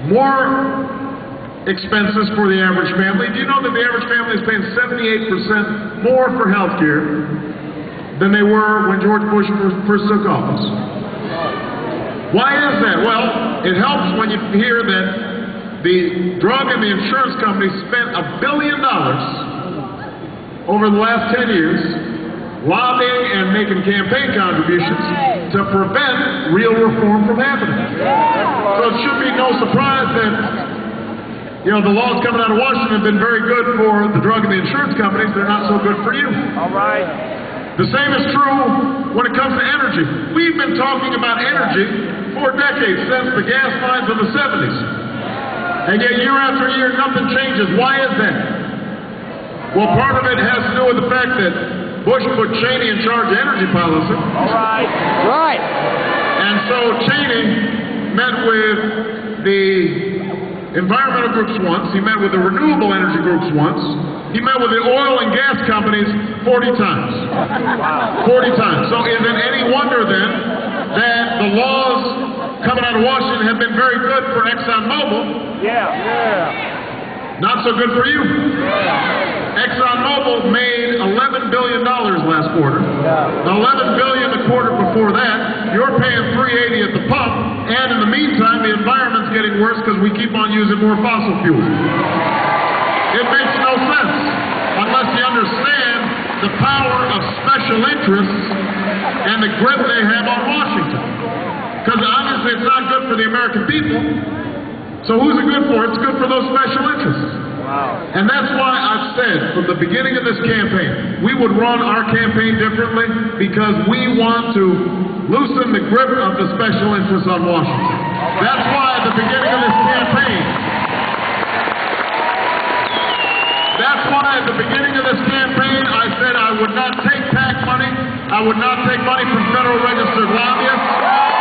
more expenses for the average family. Do you know that the average family is paying 78% more for health care than they were when George Bush first took office? Why is that? Well, it helps when you hear that the drug and the insurance companies spent $1 billion over the last 10 years lobbying and making campaign contributions to prevent real reform from happening. So it should be no surprise that the laws coming out of Washington have been very good for the drug and the insurance companies. They're not so good for you. All right. The same is true when it comes to energy. We've been talking about energy for decades, since the gas lines of the 70s. And yet year after year, nothing changes. Why is that? Well, part of it has to do with the fact that Bush put Cheney in charge of energy policy. All right. Right. And so Cheney met with the environmental groups once, he met with the renewable energy groups once, he met with the oil and gas companies 40 times. Wow. 40 times. So is it any wonder then that the laws coming out of Washington have been very good for ExxonMobil? Yeah. Not so good for you. ExxonMobil made $11 billion last quarter. $11 billion the quarter before that. You're paying $3.80 at the pump, and in the meantime, the environment's getting worse because we keep on using more fossil fuels. It makes no sense unless you understand the power of special interests and the grip they have on Washington. Because obviously it's not good for the American people. So who's it good for? It's good for those special interests. Wow. And that's why I've said from the beginning of this campaign, we would run our campaign differently because we want to loosen the grip of the special interests on Washington. That's why at the beginning of this campaign, I said I would not take PAC money, I would not take money from federal registered lobbyists.